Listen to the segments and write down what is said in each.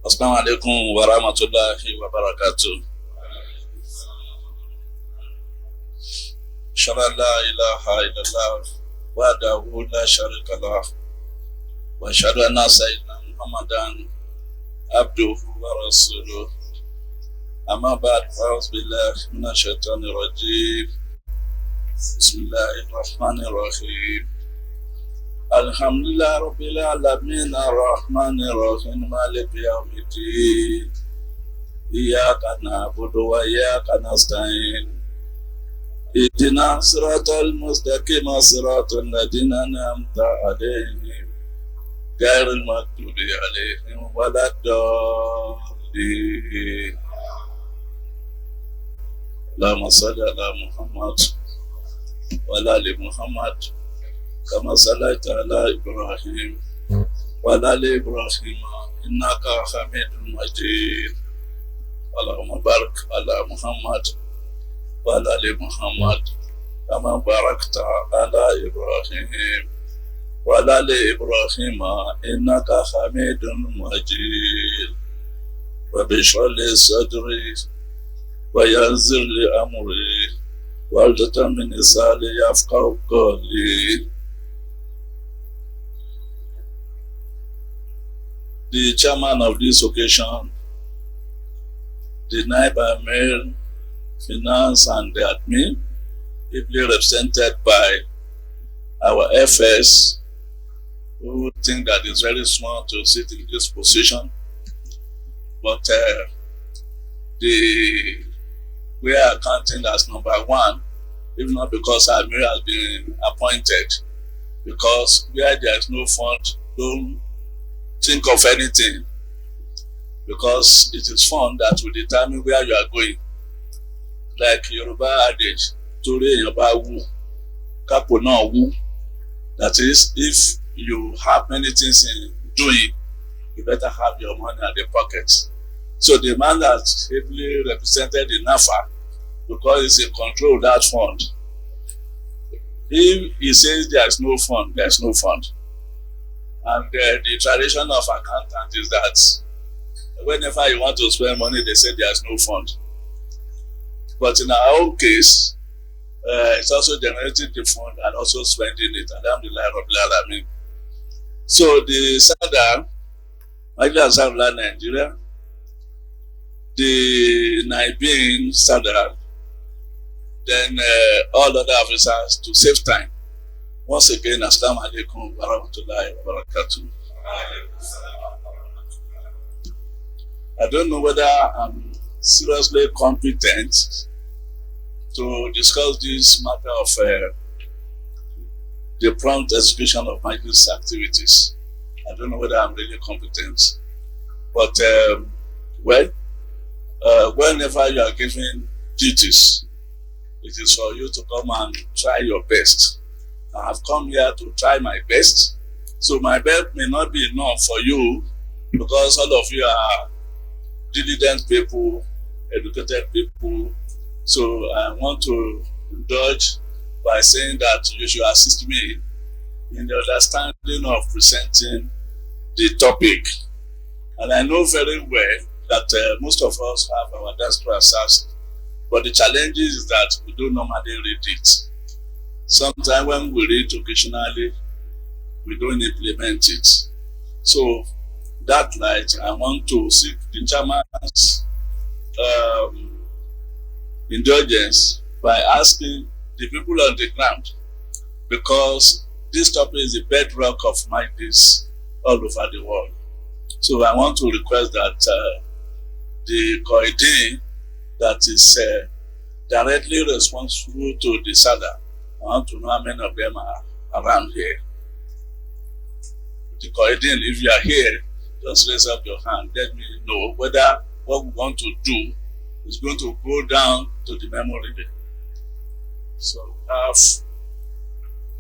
Assalamu alaikum wa rahmatullahi wa barakatuh. Shalla la ilaha illallah wahdahu la sharika lah wa ashhadu anna sayyidina Muhammadan abduhu wa rasuluh. Amma ba'd, a'udhu billahi minash shaitanir rajim. Bismillahir rahmanir rahim. Alhamdulillah rabbil alamin arrahmanir rahim maliki yawmiddin. Iyyaka na'budu wa iyyaka nasta'in. Ihdina siratal mustaqim siratal ladzina an'amta 'alaihim ghairil maghdubi 'alaihim waladdallin. Allahumma salli ala Muhammad wa ala ali Muhammad kama sallaita ala Ibrahim wa ala ali Ibrahim innaka Hamidum Majid. Allahumma barik ala Muhammad wa ala ali Muhammad kama barakta ala Ibrahim wa ala ali Ibrahim innaka Hamidum Majid. Rabbi shrah li sadri wa yassir li amri wahlul min lisani yafqahu qawli. The chairman of this occasion, the Naib Amir, Finance and the Admin, ably represented by our FS, who think that it's very small to sit in this position, but we are counting as number one, if not because Amir has been appointed, because where there is no fund, don't think of anything, because it is fun that will determine where you are going. Like Yoruba adage, Tori Yoruba wu, Kapo na wu. That is, if you have many things in doing, you better have your money at the pocket. So the man that heavily represented the NAFA, because he's in control of that fund, if he says there is no fund, there is no fund. And the tradition of accountant is that whenever you want to spend money, they say there is no fund. But in our own case, it's also generating the fund and also spending it. Alhamdulillah Rabbil Alamin. So the SADA, Majlis Ansarullah Nigeria, the NAZIMEEN SADA, then all other officers to save time. Once again, Assalamu alaikum wa rahmatullahi wa barakatuh. I don't know whether I'm seriously competent to discuss this matter of the prompt execution of Majlis activities. I don't know whether I'm really competent. But, whenever you are given duties, it is for you to come and try your best. I have come here to try my best. So my best may not be enough for you, because all of you are diligent people, educated people. So I want to indulge by saying that you should assist me in the understanding of presenting the topic. And I know very well that most of us have our diaspora assets, but the challenge is that we don't normally read it. Sometimes when we read occasionally, we don't implement it. So that light, I want to seek the chairman's indulgence by asking the people on the ground, because this topic is the bedrock of Majlis all over the world. So I want to request that the Koidin that is directly responsible to the SADA, I want to know how many of them are around here. The Koidin, if you are here, just raise up your hand. Let me know whether what we want to do is going to go down to the memory lane. So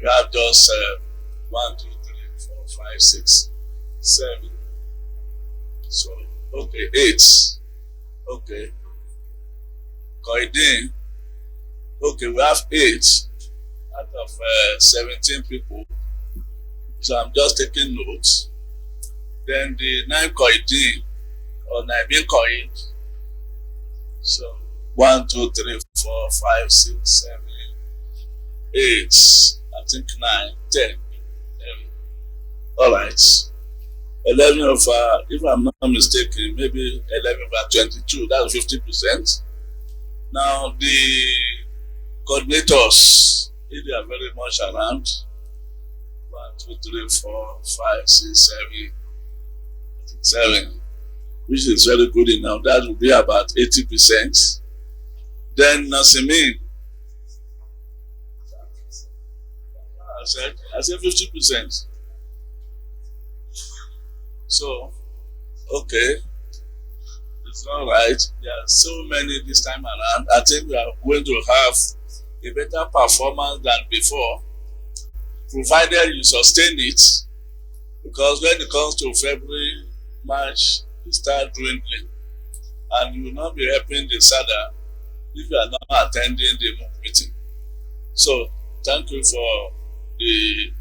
we have just 1, 2, 3, 4, 5, 6, 7. So okay, 8. Okay. Koidin. Okay, we have 8 out of 17 people. So I'm just taking notes. Then the 9 Koidin, or Naibin coin. So 1, 2, 3, 4, 5, 6, 7, 8. I think 9, 10. All right. 11 over, if I'm not mistaken, maybe 11 over 22. That's 50%. Now the coordinators, if they are very much around, 1, 2, 3, 4, 5, 6, 7, which is very good enough. That will be about 80%. Then NAZIMEEN, I said 50%. So, okay, it's all right. There are so many this time around. I think we are going to have a better performance than before, provided you sustain it, because when it comes to February, March, you start dwindling, and you will not be helping the SADA if you are not attending the MULK meeting. So, thank you for the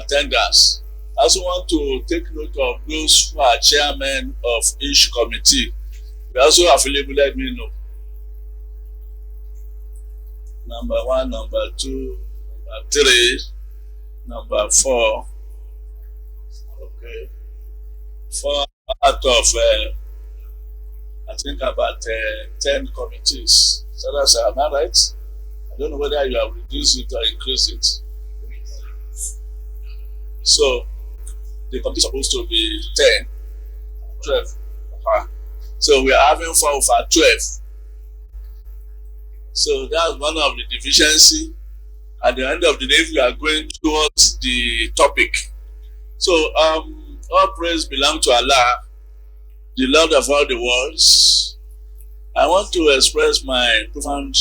attendance. I also want to take note of those who are chairmen of each committee. We also available, let me know. Number 1, number 2, number 3, number 4. Okay. 4 out of, I think about 10 committees. So that's, am I right? I don't know whether you have reduced it or increased it. So, the committee is supposed to be 10, 12. So we are having 4 over 12. So that's one of the deficiency. At the end of the day, we are going towards the topic. So all praise belongs to Allah, the Lord of all the worlds. I want to express my profound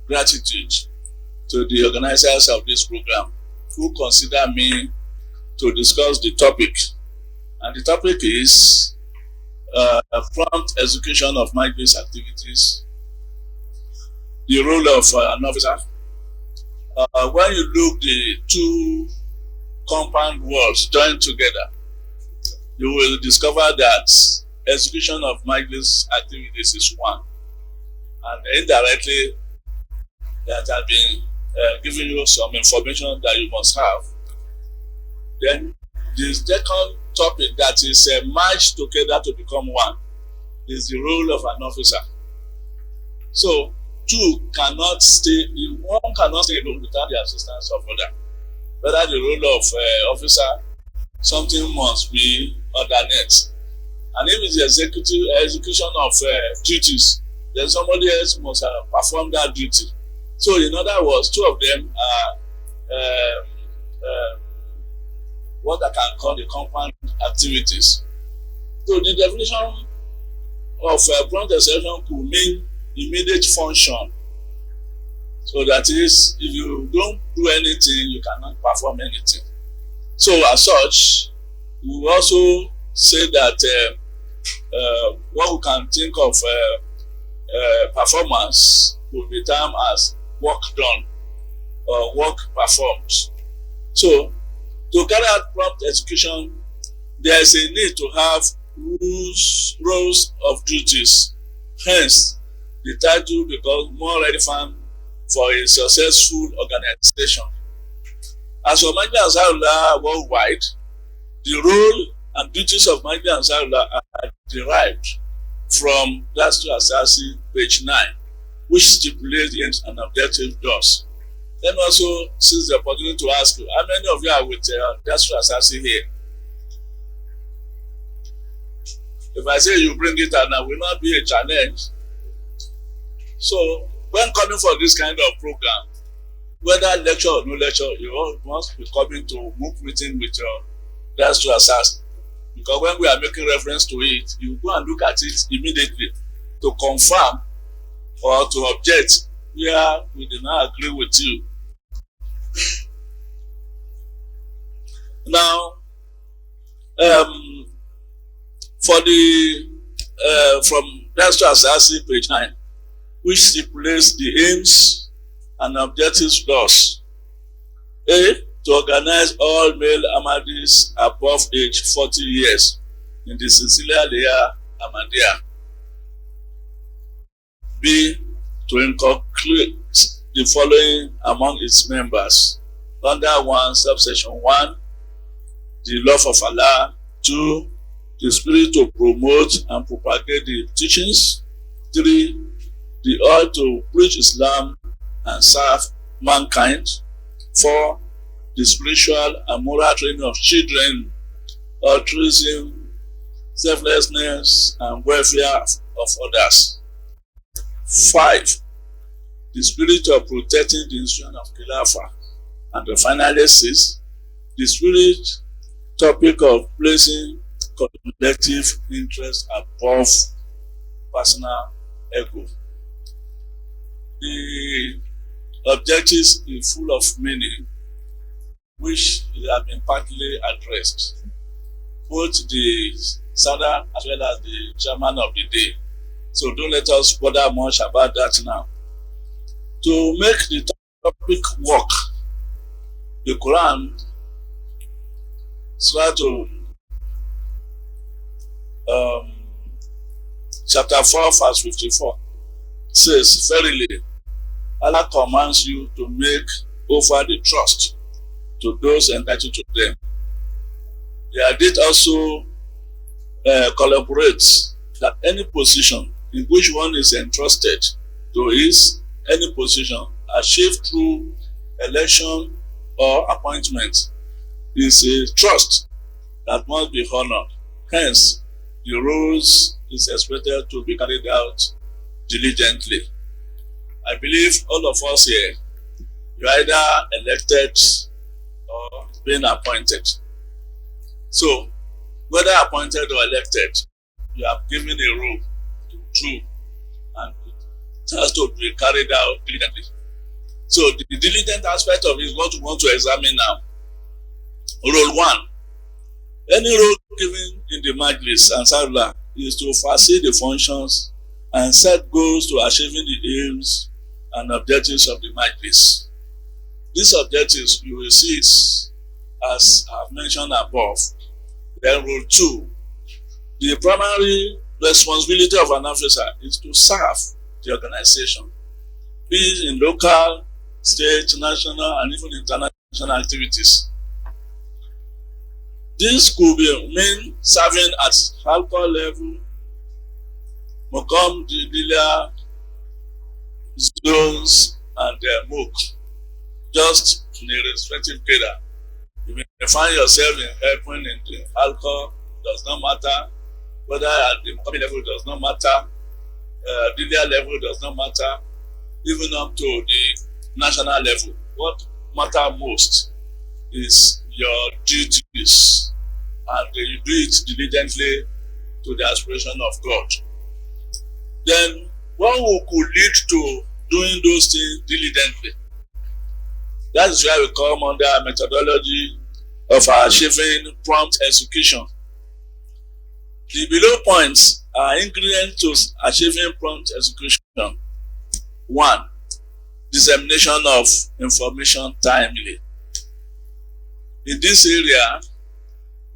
gratitude to the organizers of this program who consider me to discuss the topic. And the topic is prompt execution of Majlis activities, the role of an officer. When you look the two compound words joined together, you will discover that execution of Majlis activities is one. And indirectly, that has been giving you some information that you must have. Then the second topic that is merged together to become one is the role of an officer. So one cannot stay alone without the assistance of other. Whether the role of officer, something must be underneath. And if it's the execution of duties, then somebody else must perform that duty. So in other words, two of them are what I can call the compound activities. So the definition of prompt execution could mean immediate function. So that is, if you don't do anything, you cannot perform anything. So as such, we also say that what we can think of performance will be termed as work done or work performed. So to carry out prompt execution, there is a need to have roles of duties. Hence, the title becomes more relevant for a successful organization. As for Majlis Ansarullah worldwide, the role and duties of Majlis Ansarullah are derived from Dastur Asasi, page 9, which stipulates the aims and objectives thus. Then also seize the opportunity to ask you, how many of you are with Dastur Asasi here? If I say you bring it out now, will not be a challenge. So when coming for this kind of program, whether lecture or no lecture, you must be coming to MULK meeting with your Dastur Asasi. Because when we are making reference to it, you go and look at it immediately to confirm or to object where we do not agree with you. Now, for the from Dastur Asasi, page 9, which stipulates the aims and objectives thus: A, to organize all male Ahmadis above age 40 years in the Sicilian area Ahmadiyya. B. To inculcate the following among its members. Under 1, subsection 1, the love of Allah. 2, the spirit to promote and propagate the teachings. 3, the urge to preach Islam and serve mankind. 4, the spiritual and moral training of children, altruism, selflessness, and welfare of others. 5, the spirit of protecting the institution of Khilafah. And finally 6, the spirit topic of placing collective interest above personal ego. The objectives is full of meaning, which have been partly addressed. Both the Sada as well as the chairman of the day. So don't let us bother much about that now. To make the topic work, the Quran, Surah chapter 4, verse 54 says, verily, Allah commands you to make over the trust to those entitled to them. The hadith also collaborates that any position in which one is entrusted to is any position achieved through election or appointment is a trust that must be honored. Hence, the rules is expected to be carried out diligently. I believe all of us here, you're either elected or being appointed. So, whether appointed or elected, you have given a role to do, and it has to be carried out diligently. So, the diligent aspect of it is what we want to examine now. Role 1. Any role given in the Majlis, Ansarullah, is to foresee the functions and set goals to achieving the aims and objectives of the Majlis. These objectives, you will see it as I've mentioned above. Then role 2. The primary responsibility of an officer is to serve the organization, be it in local, state, national, and even international activities. This could mean serving at alcohol level, MULK, zones, and MULK, just in a respective cadre. You may find yourself in helping in the alcohol, does not matter. Whether at the MULK level does not matter, DILIA level does not matter, even up to the national level. What matters most is your duties, and you do it diligently to the aspiration of God. Then one who could lead to doing those things diligently. That is why we come under methodology of achieving prompt execution. The below points are ingredients to achieving prompt execution. 1. Dissemination of information timely. In this area,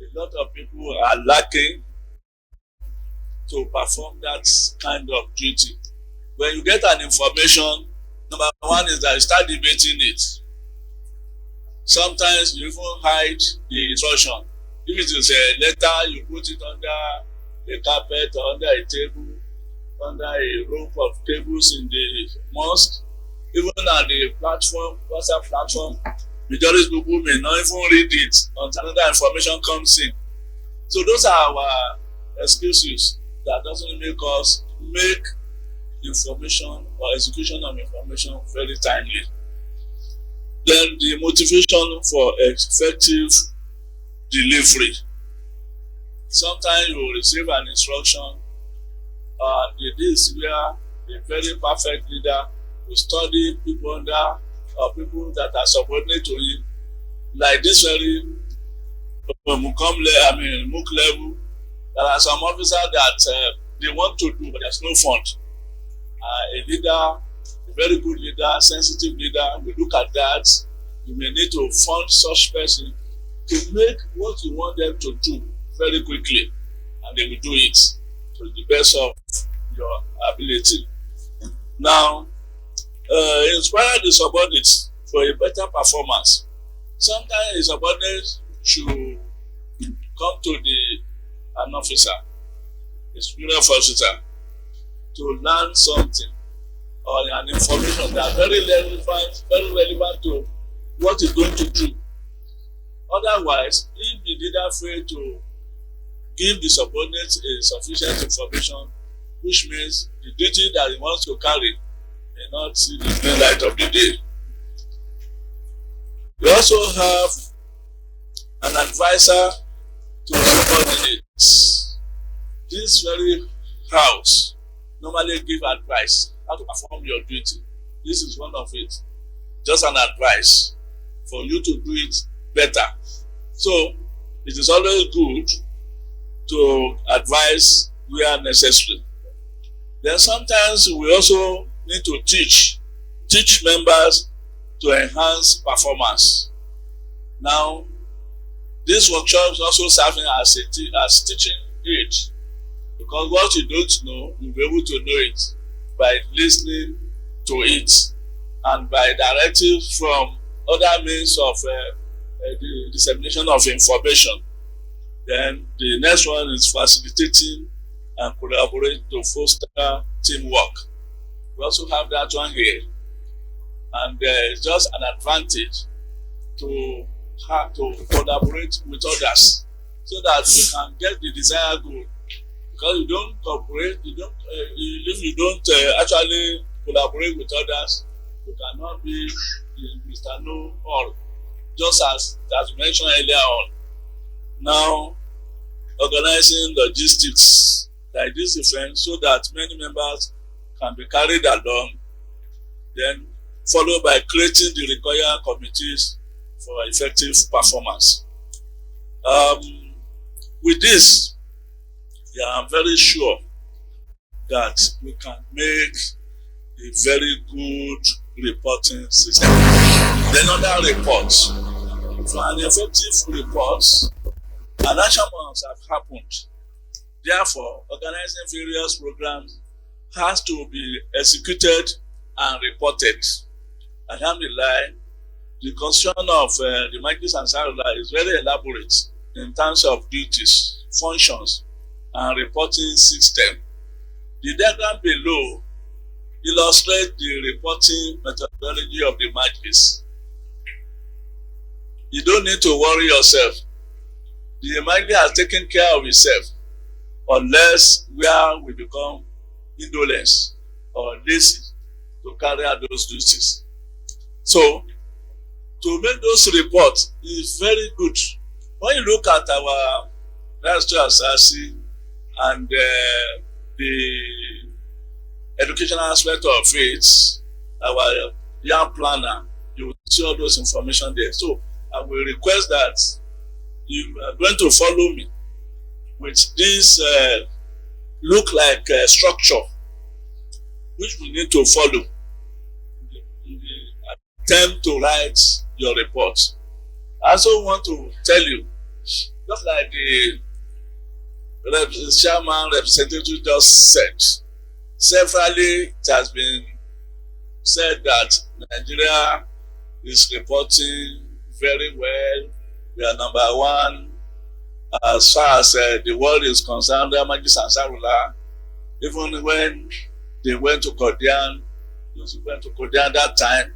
a lot of people are lacking to perform that kind of duty. When you get an information, number 1 is that you start debating it. Sometimes you even hide the instruction. If it is a letter, you put it under a carpet or under a table, under a rope of tables in the mosque, even at the platform, WhatsApp platform. Majority of people may not even read it until another information comes in. So those are our excuses that doesn't make us make information or execution of information very timely. Then the motivation for effective delivery. Sometimes you will receive an instruction, this where a very perfect leader will study people under or people that are subordinate to him, like this very MULK level. There are some officers that they want to do, but there's no fund. A leader, a very good leader, sensitive leader, we look at that. You may need to fund such person to make what you want them to do very quickly, and they will do it to to the best of your ability. Now, inspire the subordinates for a better performance. Sometimes a subordinate should come to an officer, a superior officer, to learn something or an information that very relevant to what he's going to do. Otherwise, if the leader fails to give the subordinates a sufficient information, which means the duty that he wants to carry may not see the green light of the day. We also have an advisor to subordinates. This very house normally give advice how to perform your duty. This is one of it. Just an advice for you to do it better. So it is always good to advise where necessary. Then sometimes we also need to teach members to enhance performance. Now, this workshop is also serving as teaching aid, because what you don't know, you'll be able to know it by listening to it and by directives from other means of the dissemination of information. Then the next one is facilitating and collaborate to foster teamwork. We also have that one here, and it's just an advantage to collaborate with others so that we can get the desired goal. Because you don't cooperate, if you don't actually collaborate with others, you cannot be Mr. Know All, just as mentioned earlier on. Now, organizing logistics like this event so that many members can be carried along, then followed by creating the required committees for effective performance. With this, I'm very sure that we can make a very good reporting system. Then other reports. For an effective report, an action plans have happened. Therefore, organizing various programs has to be executed and reported. Alhamdulillah, the constitution of the Majlis Ansarullah is very elaborate in terms of duties, functions, and reporting system. The diagram below illustrates the reporting methodology of the Majlis. You don't need to worry yourself. The Majlis has taken care of itself, unless where we become indolent or lazy to carry out those duties. So, to make those reports is very good. When you look at our National Assassin and the educational aspect of it, our young planner, you will see all those information there. So, I will request that you are going to follow me with this look like structure, which we need to follow in the attempt to write your report. I also want to tell you, just like the chairman representative just said, severally it has been said that Nigeria is reporting very well. We are number one as far as the world is concerned. Majlis Ansarullah, even when they went to Kodian, that time,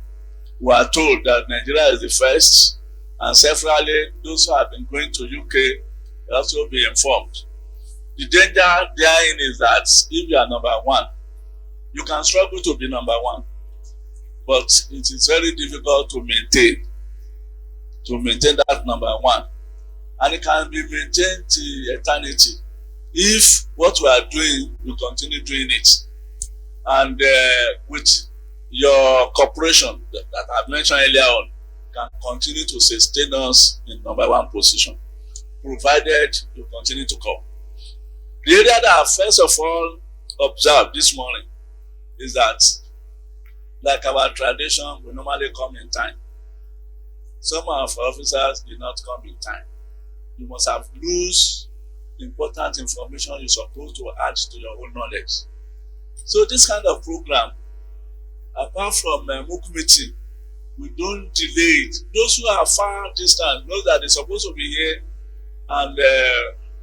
we are told that Nigeria is the first, and severally those who have been going to UK will also be informed. The danger therein is that if you are number one, you can struggle to be number one, but it is very difficult to maintain that number one, and it can be maintained till eternity if what we are doing, we continue doing it. And with your cooperation that I've mentioned earlier on, can continue to sustain us in number one position, provided you continue to come. The area that I first of all observed this morning is that, like our tradition, we normally come in time. Some of our officers did not come in time. You must have lose important information you're supposed to add to your own knowledge. So this kind of program, apart from MULK meeting, we don't delay it. Those who are far distant know that they're supposed to be here and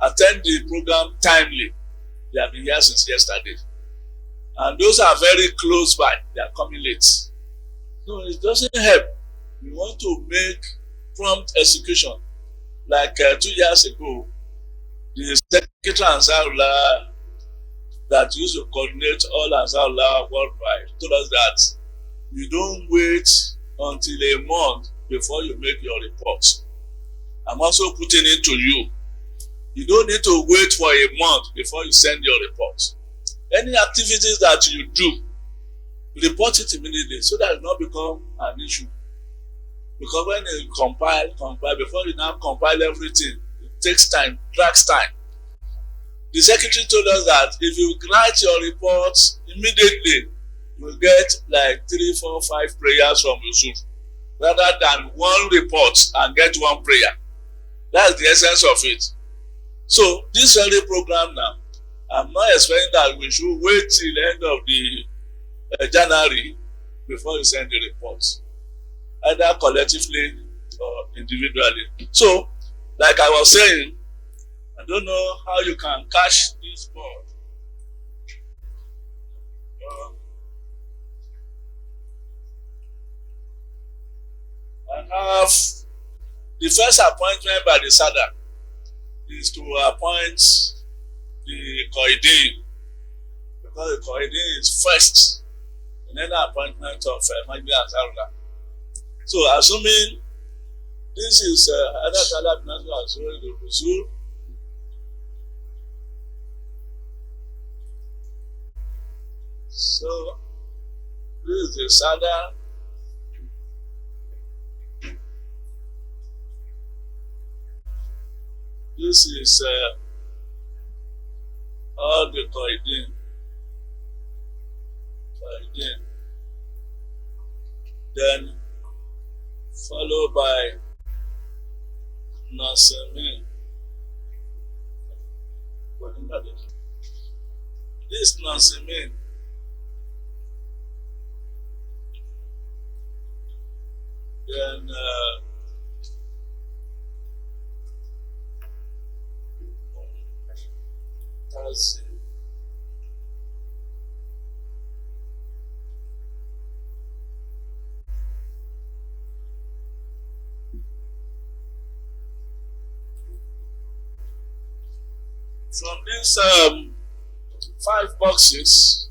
attend the program timely. They have been here since yesterday. And those are very close by, they are coming late. So it doesn't help. We want to make prompt execution. Like 2 years ago, the Secretary Ansarullah that used to coordinate all Ansarullah worldwide told us that you don't wait until a month before you make your report. I'm also putting it to you. You don't need to wait for a month before you send your report. Any activities that you do, report it immediately so that it will not become an issue. Because when you compile, before you now compile everything, it takes time, drags time. The secretary told us that if you write your report immediately, you will get like 3, 4, 5 prayers from Yusuf, rather than one report and get one prayer. That's the essence of it. So this very program now, I'm not expecting that we should wait till the end of the January before you send the reports, either collectively or individually. So, like I was saying, I don't know how you can catch this board. I have the first appointment by the SADA is to appoint the Koidin, because the Koidin is first in any appointment of Majlis Ansarullah. So, assuming this is either Salah bin Ansarullah. So, this is the SADA. This is all the Koidin. Then followed by NAZIMEEN. This NAZIMEEN. Then from these 5 boxes,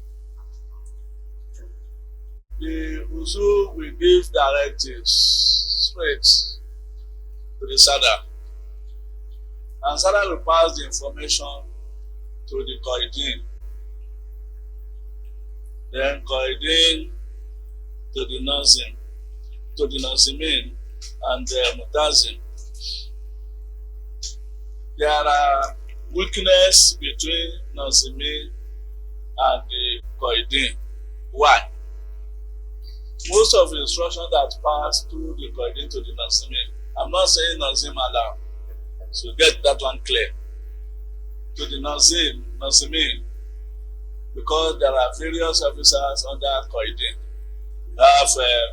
the Uzu will give directives straight to the SADA, and SADA will pass the information to the Koidin, then Koidin to the NAZIMEEN and Mutazim. There are weakness between NAZIMEEN and the Koidin. Why? Most of the instructions that pass through the Koidin to the NAZIMEEN, I'm not saying NAZIM allow, so get that one clear. To the NAZIMEEN, because there are various officers under Koidin. You have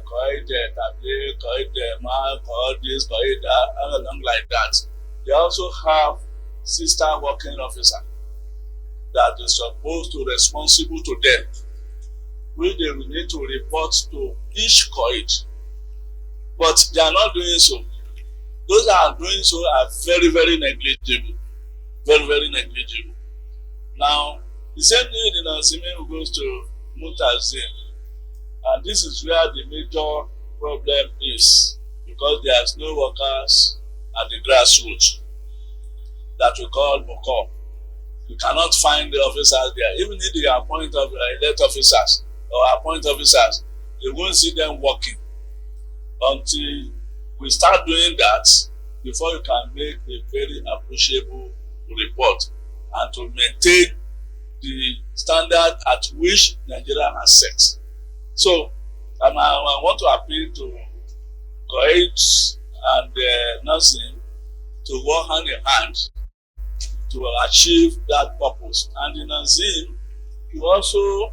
Koid Tabli, Koid Mal, Koid this, Koid that, and along like that. They also have sister working officer that is supposed to be responsible to them, which they will need to report to each Koid. But they are not doing so. Those that are doing so are very, very negligible. Very, very negligible. Now, the same thing in NAZIMEEN goes to Mutazim. And this is where the major problem is, because there's no workers at the grassroots that we call MULK. You cannot find the officers there. Even if they appoint elect officers or appoint officers, you won't see them working until we start doing that before you can make a very appreciable report and to maintain the standard at which Nigeria has set. So, I want to appeal to Koid and NAZIMEEN to work hand in hand to to achieve that purpose. And in Nazim, you also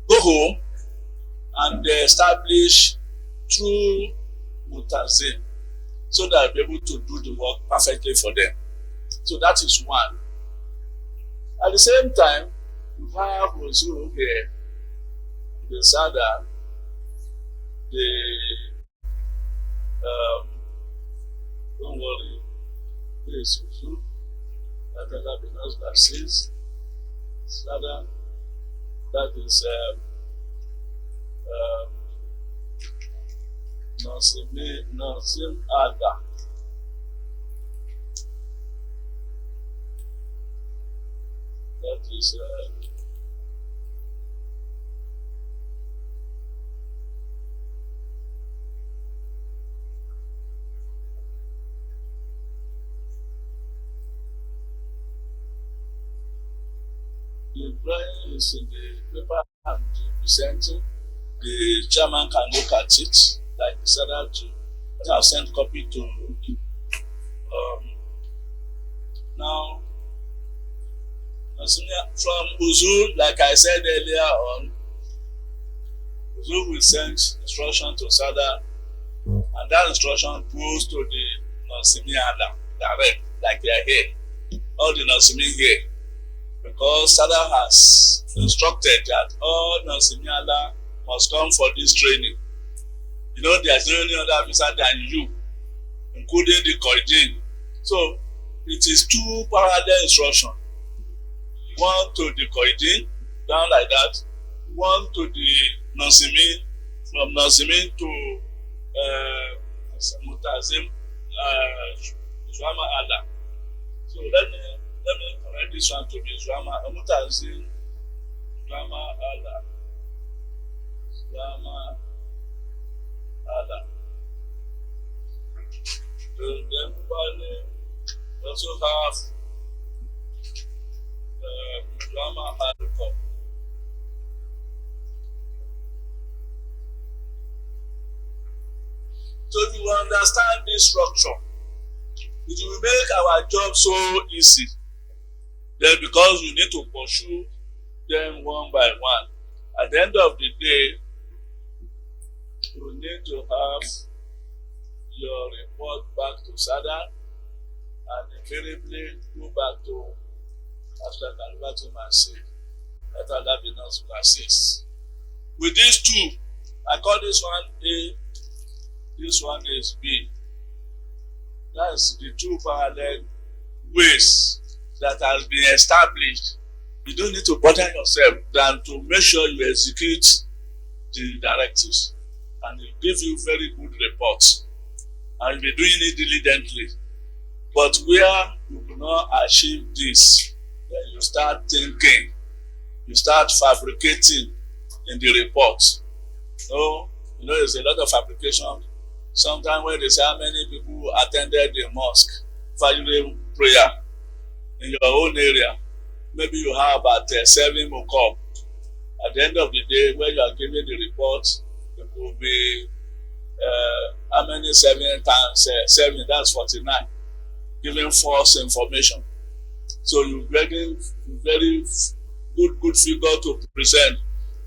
go home and establish true mutazim so that you'll be able to do the work perfectly for them. So that is one. At the same time, you have also the Sada, don't worry, please, that belongs vaccines. Sada, that is Nazim Ada. That is the drawing is in the paper and presenting. The chairman can look at it, like the Sada to. I've sent copy to now. From Uzul, like I said earlier on, Uzul will send instruction to Sada, and that instruction goes to the Nazimeen direct, like they are here, all the Nazimeen here, because Sada has instructed that all Nazimeen must come for this training. You know, there's no any other officer than you, including the Koidin. So it is two parallel instructions. One to the Koidin, down like that. One to the Nazimeen, from Nazimeen to Mutazim, Zuama Allah. So let me correct this one to be Zuama Mutazim, Zuama Allah, Zuama Allah. Then we also have Drama Hardcore. So if you understand this structure, it will make our job so easy. Then because you need to pursue them one by one. At the end of the day, you need to have your report back to Sada and invariably go back to after Kalibatu Masi. Let Allah be known to assist. With these two, I call this one A, this one is B. That's the two parallel ways that has been established. You don't need to bother yourself than to make sure you execute the directives, and it will give you very good reports, and you'll be doing it diligently. But where you do not achieve this, then you start thinking, you start fabricating in the report. So, you know, there's a lot of fabrication. Sometimes when they say how many people attended the mosque, Fajr prayer in your own area, maybe you have about 7 MULK. At the end of the day, when you are giving the report, it will be how many 7 times 7, that's 49, giving false information. So you're getting very good figure to present.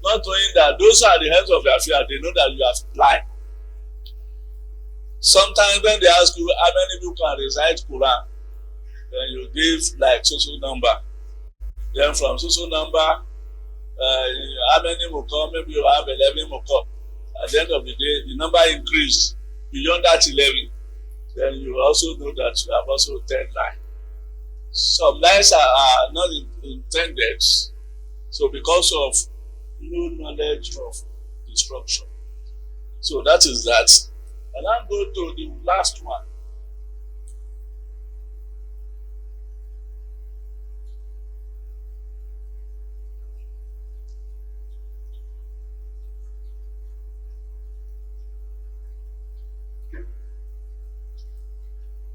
Not knowing that those are the heads of the affair, they know that you have lied. Sometimes when they ask you how many people can recite Quran, then you give like social number. Then from social number, how many MULK? Maybe you have 11 MULK. At the end of the day, the number increased beyond that 11. Then you also know that you have also 10 lies. Some lies are not intended. So because of no knowledge of instruction. So that is that. And I'll go to the last one.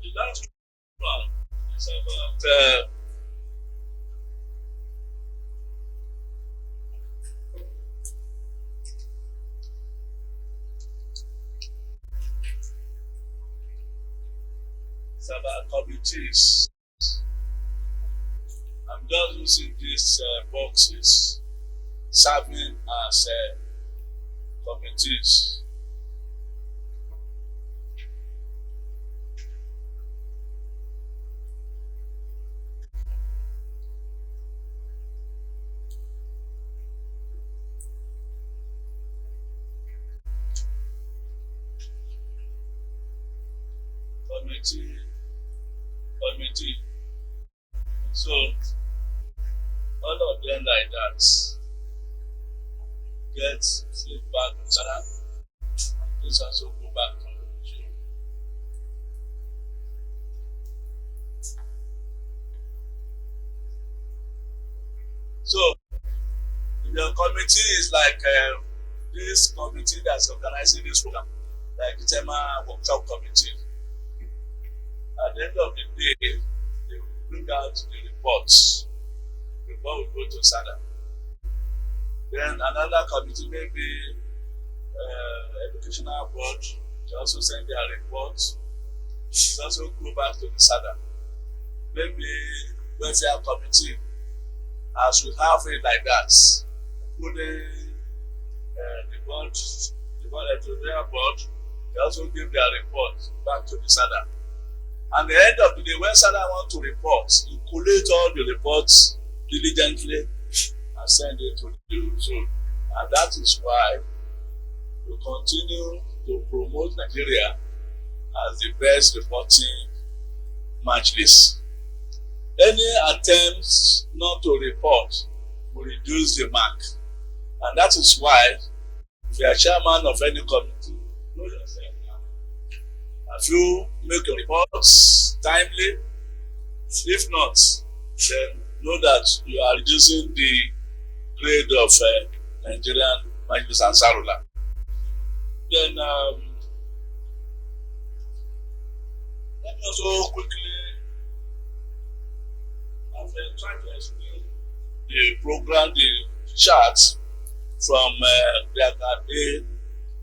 The last one is about committees. I'm just using these boxes, serving as committees. Committee. So all of them like that get feedback. This also go back to you. So the committee is like this committee that's organizing this program, like the Tema Workshop Committee. At the end of the day, they will bring out the reports before we go to SADA. Then another committee, maybe educational board, they also send their reports. They also go back to the SADA. Maybe welfare committee, as we have it like that, including the board, editorial board, they also give their report back to the SADA. At the end of the day, when SADA want to report, you collate all the reports diligently and send it to you. So, and that is why we continue to promote Nigeria as the best reporting Majlis. Any attempts not to report will reduce the mark. And that is why, if you are chairman of any committee, know yourself now. If you make your reports timely, if not, then know that you are reducing the grade of Nigerian Majlis Ansarullah. Then let me also quickly try to explain the program, the charts from diagram A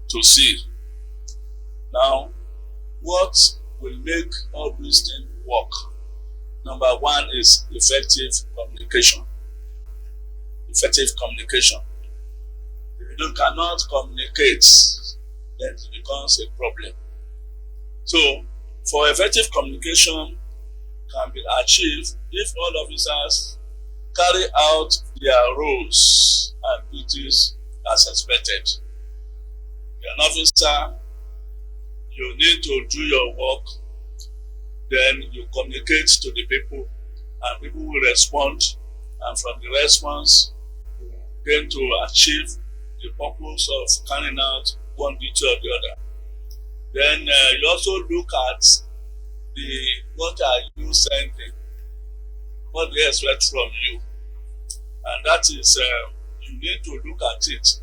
to C. Now, what will make all these things work? Number one is effective communication. Effective communication. If you cannot communicate, then it becomes a problem. So, for effective communication can be achieved if all officers carry out their roles and duties as expected. You're an officer, you need to do your work, then you communicate to the people, and people will respond, and from the response, you are going to achieve the purpose of carrying out one duty or the other. Then you also look at what are you sending, what they expect from you, and that is you need to look at it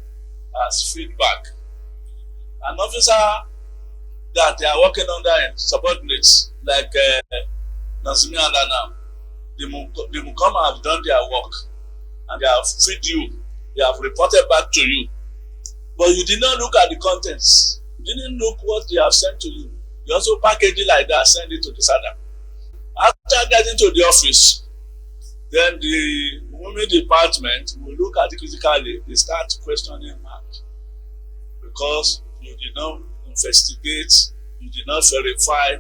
as feedback. An officer that they are working under subordinates like NAZIMEEN now, they will come and have done their work, and they have feed you, they have reported back to you, but you did not look at the contents. You didn't look what they have sent to you. You also package it like that, send it to the SADA. After getting to the office, then the women department will look at it critically. They start questioning Mark because you did not investigate, you did not verify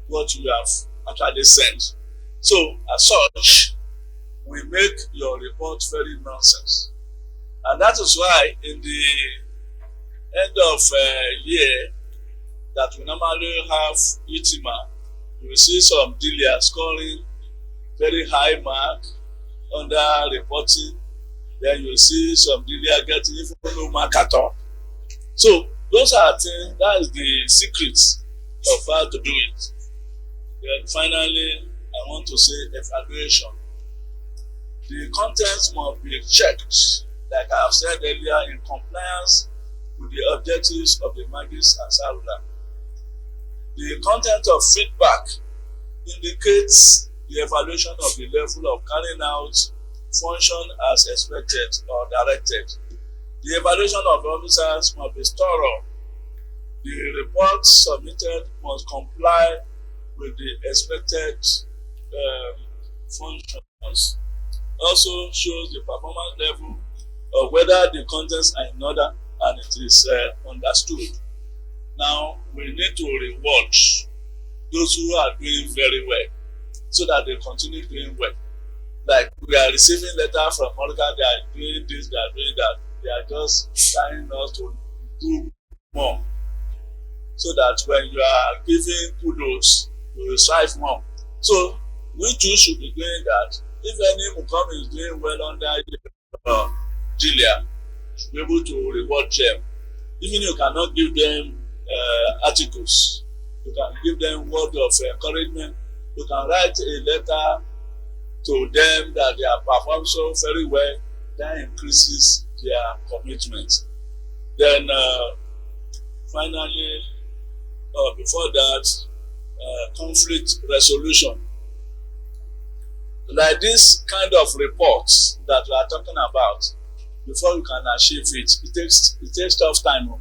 what you have actually sent. So, as such, we make your report very nonsense. And that is why in the end of year that we normally have ITIMA, you will see some dealer scoring very high mark under reporting. Then you see some dealer getting even no mark at all. So those are things, that is the secret of how to do it. Then finally, I want to say evaluation. The contents must be checked, like I have said earlier, in compliance with the objectives of the Majlis and Ansarullah. The content of feedback indicates the evaluation of the level of carrying out function as expected or directed. The evaluation of officers must be thorough. The reports submitted must comply with the expected functions. also shows the performance level of whether the contents are in order and it is understood. Now, we need to reward those who are doing very well so that they continue doing well. Like we are receiving letters from Monica, they are doing this, they are doing that. They are just trying us to do more. So that when you are giving kudos, you will strive more. So we too should be doing that. If any Mukom is doing well under Julia, should be able to reward them. Even you cannot give them articles, you can give them word of encouragement. You can write a letter to them that they have performed so very well. That increases their commitment. Then finally, before that, conflict resolution. Like this kind of reports that we are talking about, before you can achieve it, it takes tough time.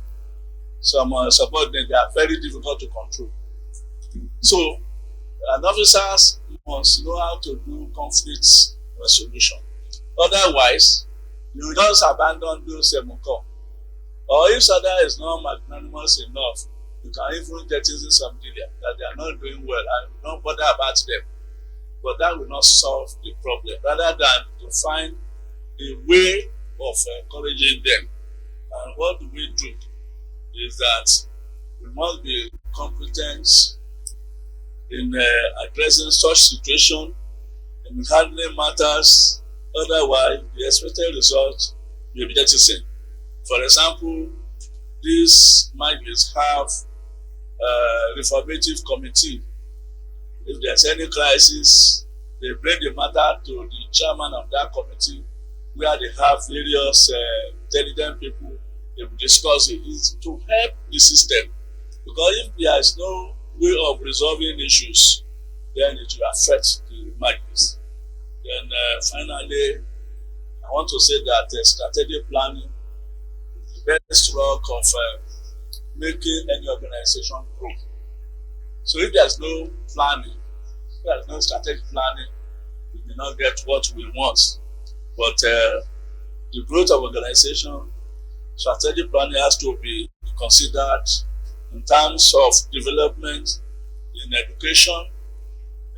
Some subordinates, they are very difficult to control. So, an officers must know how to do conflict resolution. Otherwise, you just abandon those Mukom. Or if Sada is not magnanimous enough, you can even jettison some dealer that they are not doing well and don't bother about them. But that will not solve the problem. Rather than to find a way of encouraging them. And what do we do? Is that we must be competent in addressing such situation, in handling matters. Otherwise, the expected result will be jettisoned. For example, this Majlis have a reformative committee. If there's any crisis, they bring the matter to the chairman of that committee, where they have various intelligent people. They will discuss it. It's to help the system. Because if there is no way of resolving issues, then it will affect the Majlis. Then finally, I want to say that strategic planning is the best rock of making any organization grow. So if there's no planning, if there's no strategic planning, we may not get what we want. But the growth of organization, strategic planning has to be considered in terms of development in education,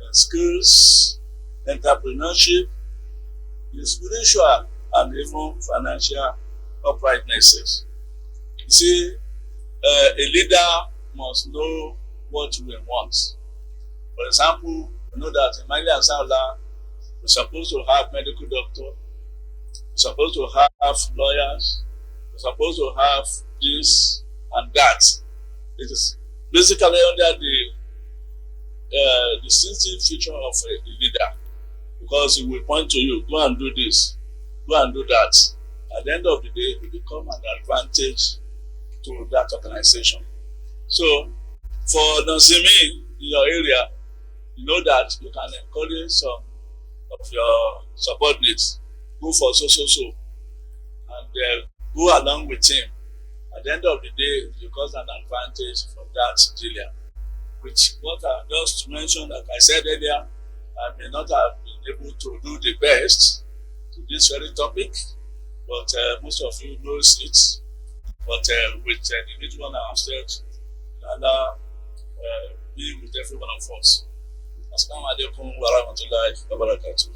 in skills, entrepreneurship, in spiritual and even financial uprightnesses. You see, a leader must know what we want. For example, we know that in Ansarullah, we're supposed to have medical doctors, we're supposed to have lawyers, we're supposed to have this and that. It is basically under the distinctive feature of a leader, because he will point to you, go and do this, go and do that. At the end of the day, it will become an advantage to that organization. So, for NAZIMEEN in your area, you know that you can encourage some of your subordinates, go for so, and go along with him. At the end of the day, it becomes an advantage for that dealer. Which, what I just mentioned, like I said earlier, I may not have been able to do the best to this very topic, but most of you knows it. But with the little one I have said, Allah be with every one of us. Assalamu alaikum wa rahmatullahi wa barakatuh.